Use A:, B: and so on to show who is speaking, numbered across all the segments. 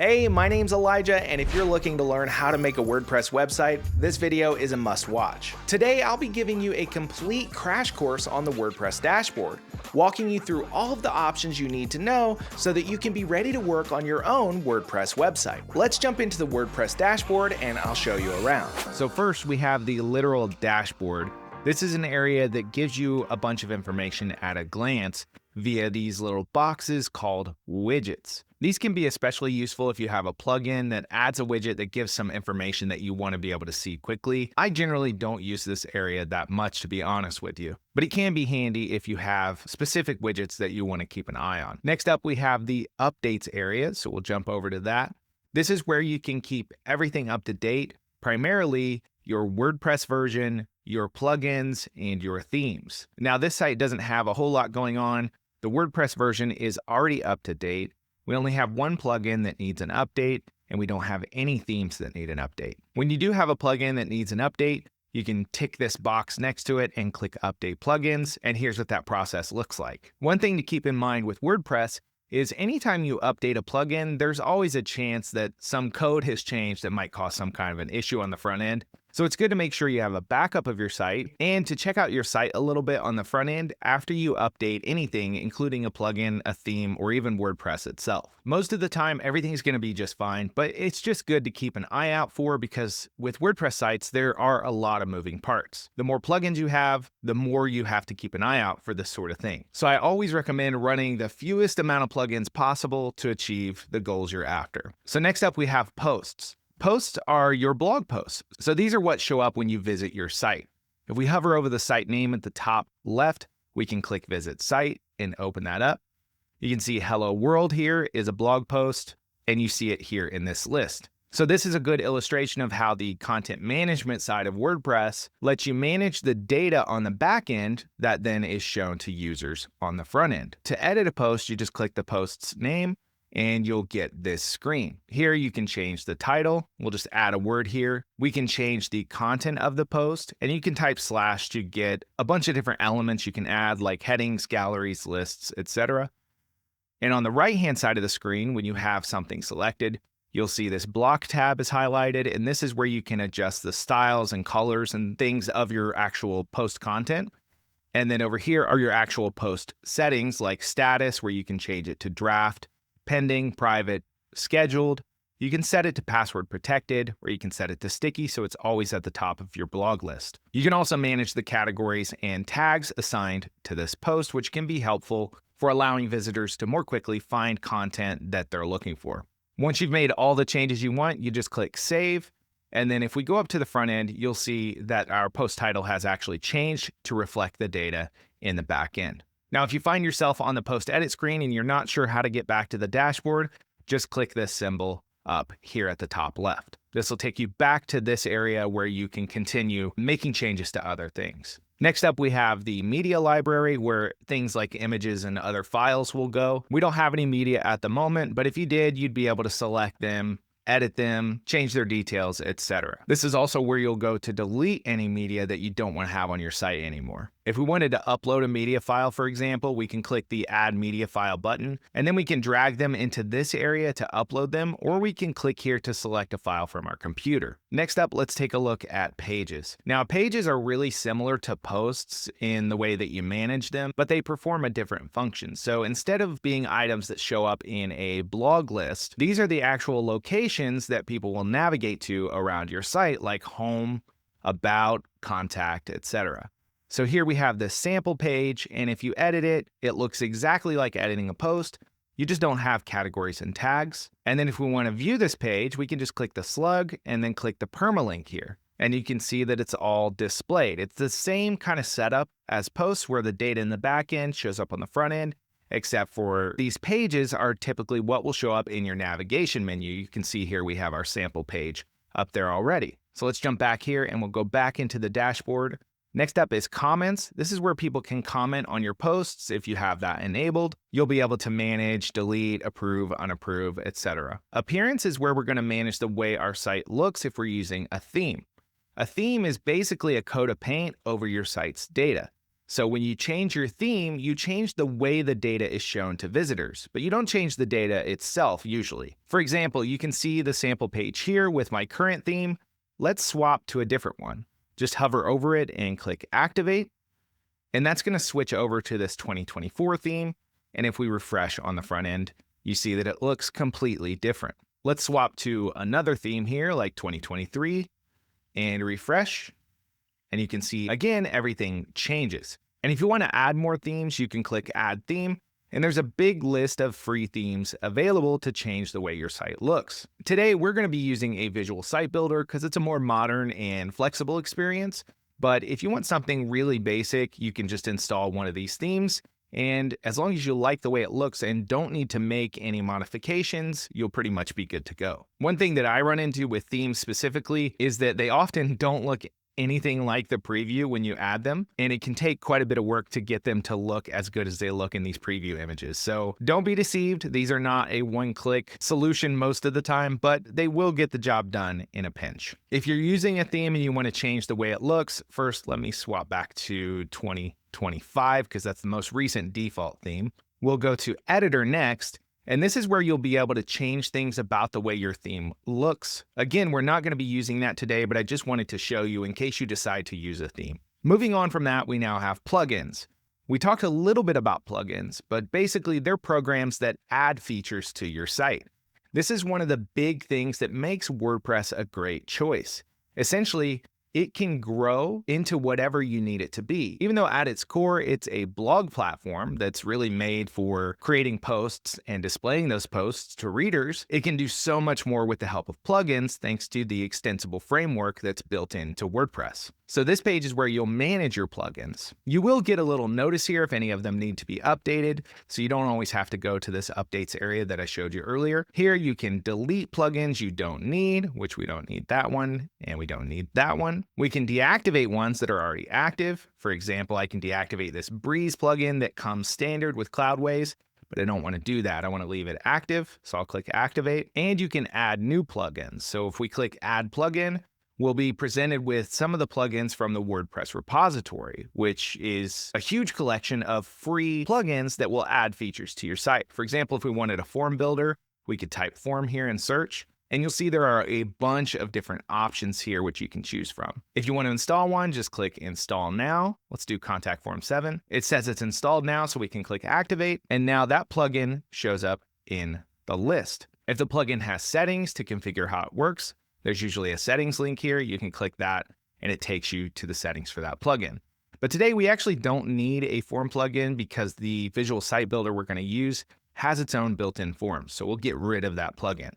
A: Hey, my name's Elijah, and if you're looking to learn how to make a WordPress website, this video is a must-watch. Today, I'll be giving you a complete crash course on the WordPress dashboard, walking you through all of the options you need to know so that you can be ready to work on your own WordPress website. Let's jump into the WordPress dashboard and I'll show you around. So first, we have the literal dashboard. This is an area that gives you a bunch of information at a glance via these little boxes called widgets. These can be especially useful if you have a plugin that adds a widget that gives some information that you want to be able to see quickly. I generally don't use this area that much, to be honest with you, but it can be handy if you have specific widgets that you want to keep an eye on. Next up, we have the updates area, so we'll jump over to that. This is where you can keep everything up to date, primarily your WordPress version, your plugins, and your themes. Now, this site doesn't have a whole lot going on. The WordPress version is already up to date. We only have one plugin that needs an update, and we don't have any themes that need an update. When you do have a plugin that needs an update, you can tick this box next to it and click Update Plugins, and here's what that process looks like. One thing to keep in mind with WordPress is anytime you update a plugin, there's always a chance that some code has changed that might cause some kind of an issue on the front end. So it's good to make sure you have a backup of your site and to check out your site a little bit on the front end after you update anything, including a plugin, a theme, or even WordPress itself. Most of the time, everything's going to be just fine, but it's just good to keep an eye out for because with WordPress sites, there are a lot of moving parts. The more plugins you have, the more you have to keep an eye out for this sort of thing. So I always recommend running the fewest amount of plugins possible to achieve the goals you're after. So next up, we have posts. Posts are your blog posts. So these are what show up when you visit your site. If we hover over the site name at the top left, we can click Visit Site and open that up. You can see Hello World here is a blog post, and you see it here in this list. So this is a good illustration of how the content management side of WordPress lets you manage the data on the back end that then is shown to users on the front end. To edit a post, you just click the post's name, and you'll get this screen. Here you can change the title. We'll just add a word here. We can change the content of the post, and you can type / to get a bunch of different elements you can add like headings, galleries, lists, etc. And on the right-hand side of the screen, when you have something selected, you'll see this block tab is highlighted, and this is where you can adjust the styles and colors and things of your actual post content. And then over here are your actual post settings like status, where you can change it to draft, pending, private, scheduled. You can set it to password protected, or you can set it to sticky so it's always at the top of your blog list. You can also manage the categories and tags assigned to this post, which can be helpful for allowing visitors to more quickly find content that they're looking for. Once you've made all the changes you want, you just click Save. And then if we go up to the front end, you'll see that our post title has actually changed to reflect the data in the back end. Now, if you find yourself on the post edit screen and you're not sure how to get back to the dashboard, just click this symbol up here at the top left. This will take you back to this area where you can continue making changes to other things. Next up, we have the media library where things like images and other files will go. We don't have any media at the moment, but if you did, you'd be able to select them, edit them, change their details, etc. This is also where you'll go to delete any media that you don't want to have on your site anymore. If we wanted to upload a media file, for example, we can click the Add Media File button, and then we can drag them into this area to upload them, or we can click here to select a file from our computer. Next up, let's take a look at pages. Now, pages are really similar to posts in the way that you manage them, but they perform a different function. So instead of being items that show up in a blog list, these are the actual locations that people will navigate to around your site, like home, about, contact, etc. So here we have this sample page, and if you edit it, it looks exactly like editing a post. You just don't have categories and tags. And then if we want to view this page, we can just click the slug and then click the permalink here. And you can see that it's all displayed. It's the same kind of setup as posts where the data in the back end shows up on the front end, except for these pages are typically what will show up in your navigation menu. You can see here we have our sample page up there already. So let's jump back here and we'll go back into the dashboard. Next up is comments. This is where people can comment on your posts. If you have that enabled, you'll be able to manage, delete, approve, unapprove, etc. Appearance is where we're going to manage the way our site looks if we're using a theme. A theme is basically a coat of paint over your site's data. So when you change your theme, you change the way the data is shown to visitors, but you don't change the data itself usually. For example, you can see the sample page here with my current theme. Let's swap to a different one. Just hover over it and click Activate, and that's going to switch over to this 2024 theme. And if we refresh on the front end, you see that it looks completely different. Let's swap to another theme here like 2023 and refresh. And you can see, again, everything changes. And if you want to add more themes, you can click Add Theme. And there's a big list of free themes available to change the way your site looks. Today, we're going to be using a visual site builder because it's a more modern and flexible experience. But if you want something really basic, you can just install one of these themes. And as long as you like the way it looks and don't need to make any modifications, you'll pretty much be good to go. One thing that I run into with themes specifically is that they often don't look anything like the preview when you add them, and it can take quite a bit of work to get them to look as good as they look in these preview images. So don't be deceived. These are not a one-click solution most of the time, but they will get the job done in a pinch. If you're using a theme and you want to change the way it looks, first let me swap back to 2025 because that's the most recent default theme. We'll go to Editor next. And this is where you'll be able to change things about the way your theme looks. Again, we're not going to be using that today, but I just wanted to show you in case you decide to use a theme. Moving on from that, we now have plugins. We talked a little bit about plugins, but basically they're programs that add features to your site. This is one of the big things that makes WordPress a great choice. Essentially, it can grow into whatever you need it to be. Even though at its core, it's a blog platform that's really made for creating posts and displaying those posts to readers, it can do so much more with the help of plugins thanks to the extensible framework that's built into WordPress. So this page is where you'll manage your plugins. You will get a little notice here if any of them need to be updated, so you don't always have to go to this updates area that I showed you earlier. Here you can delete plugins you don't need, which we don't need that one, and we don't need that one. We can deactivate ones that are already active. For example, I can deactivate this Breeze plugin that comes standard with Cloudways, but I don't want to do that. I want to leave it active, so I'll click Activate, and you can add new plugins. So if we click Add Plugin, we'll be presented with some of the plugins from the WordPress repository, which is a huge collection of free plugins that will add features to your site. For example, if we wanted a form builder, we could type form here and search, and you'll see there are a bunch of different options here which you can choose from. If you want to install one, just click Install Now. Let's do Contact Form 7. It says it's installed now, so we can click Activate, and now that plugin shows up in the list. If the plugin has settings to configure how it works, there's usually a settings link here. You can click that and it takes you to the settings for that plugin. But today we actually don't need a form plugin because the visual site builder we're going to use has its own built-in forms. So we'll get rid of that plugin.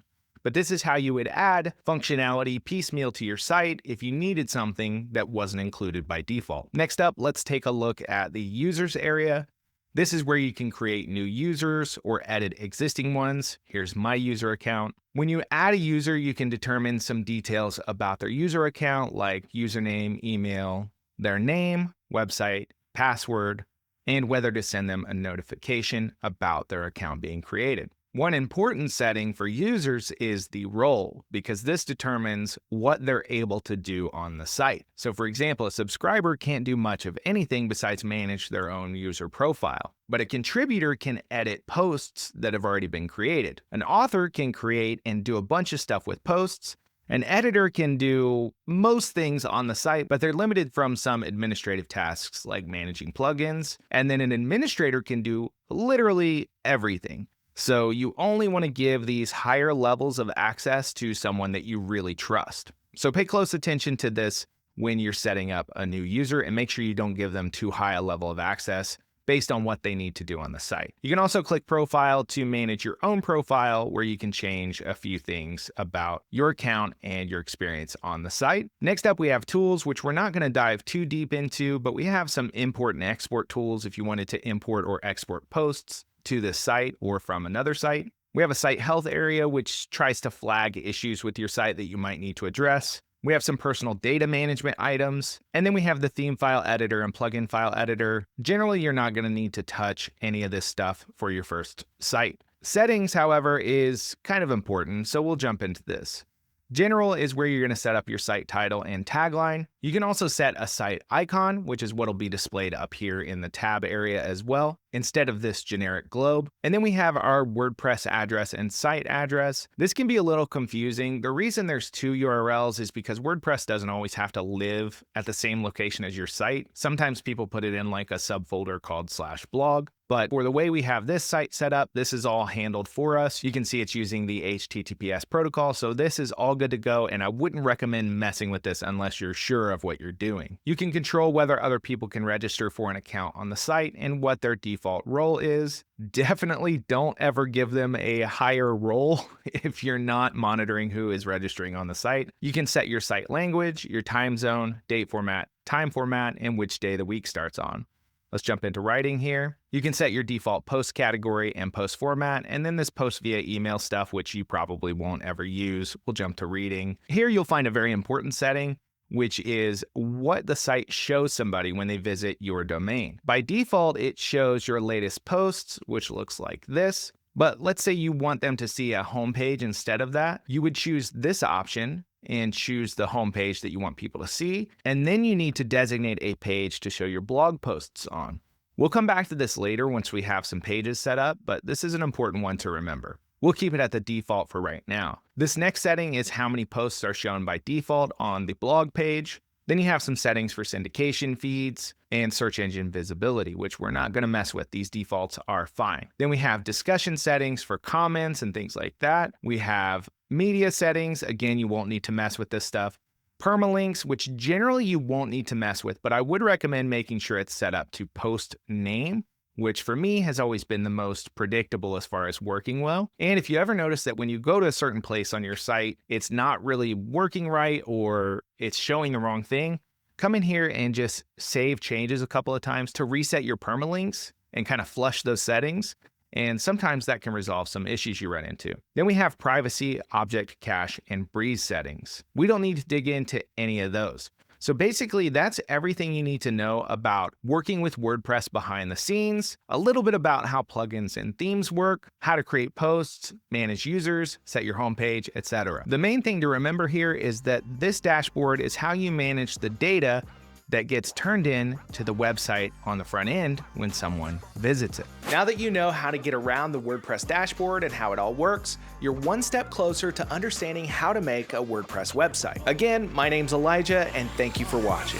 A: But this is how you would add functionality piecemeal to your site if you needed something that wasn't included by default. Next up, let's take a look at the users area. This is where you can create new users or edit existing ones. Here's my user account. When you add a user, you can determine some details about their user account, like username, email, their name, website, password, and whether to send them a notification about their account being created. One important setting for users is the role, because this determines what they're able to do on the site. So for example, a subscriber can't do much of anything besides manage their own user profile, but a contributor can edit posts that have already been created. An author can create and do a bunch of stuff with posts. An editor can do most things on the site, but they're limited from some administrative tasks like managing plugins. And then an administrator can do literally everything. So you only want to give these higher levels of access to someone that you really trust. So pay close attention to this when you're setting up a new user and make sure you don't give them too high a level of access based on what they need to do on the site. You can also click Profile to manage your own profile, where you can change a few things about your account and your experience on the site. Next up, we have tools, which we're not going to dive too deep into, but we have some import and export tools if you wanted to import or export posts to this site or from another site. We have a site health area, which tries to flag issues with your site that you might need to address. We have some personal data management items, and then we have the theme file editor and plugin file editor. Generally, you're not going to need to touch any of this stuff for your first site. Settings, however, is kind of important, so we'll jump into this. General is where you're going to set up your site title and tagline. You can also set a site icon, which is what will be displayed up here in the tab area as well, instead of this generic globe. And then we have our WordPress address and site address. This can be a little confusing. The reason there's two URLs is because WordPress doesn't always have to live at the same location as your site. Sometimes people put it in like a subfolder called /blog. But for the way we have this site set up, this is all handled for us. You can see it's using the HTTPS protocol, so this is all good to go, and I wouldn't recommend messing with this unless you're sure of what you're doing. You can control whether other people can register for an account on the site and what their default role is. Definitely don't ever give them a higher role if you're not monitoring who is registering on the site. You can set your site language, your time zone, date format, time format, and which day the week starts on. Let's jump into writing here. You can set your default post category and post format, and then this post via email stuff, which you probably won't ever use. We'll jump to reading. Here you'll find a very important setting, which is what the site shows somebody when they visit your domain. By default, it shows your latest posts, which looks like this. But let's say you want them to see a homepage instead of that. You would choose this option and choose the homepage that you want people to see. And then you need to designate a page to show your blog posts on. We'll come back to this later once we have some pages set up, but this is an important one to remember. We'll keep it at the default for right now. This next setting is how many posts are shown by default on the blog page. Then you have some settings for syndication feeds and search engine visibility, which we're not going to mess with. These defaults are fine. Then we have discussion settings for comments and things like that. We have media settings. Again, you won't need to mess with this stuff. Permalinks, which generally you won't need to mess with, but I would recommend making sure it's set up to post name, which for me has always been the most predictable as far as working well. And if you ever notice that when you go to a certain place on your site, it's not really working right or it's showing the wrong thing, come in here and just save changes a couple of times to reset your permalinks and kind of flush those settings. And sometimes that can resolve some issues you run into. Then we have privacy, object cache, and breeze settings. We don't need to dig into any of those. So basically, that's everything you need to know about working with WordPress behind the scenes, a little bit about how plugins and themes work, how to create posts, manage users, set your homepage, etc. The main thing to remember here is that this dashboard is how you manage the data that gets turned in to the website on the front end when someone visits it. Now that you know how to get around the WordPress dashboard and how it all works, you're one step closer to understanding how to make a WordPress website. Again, my name's Elijah, and thank you for watching.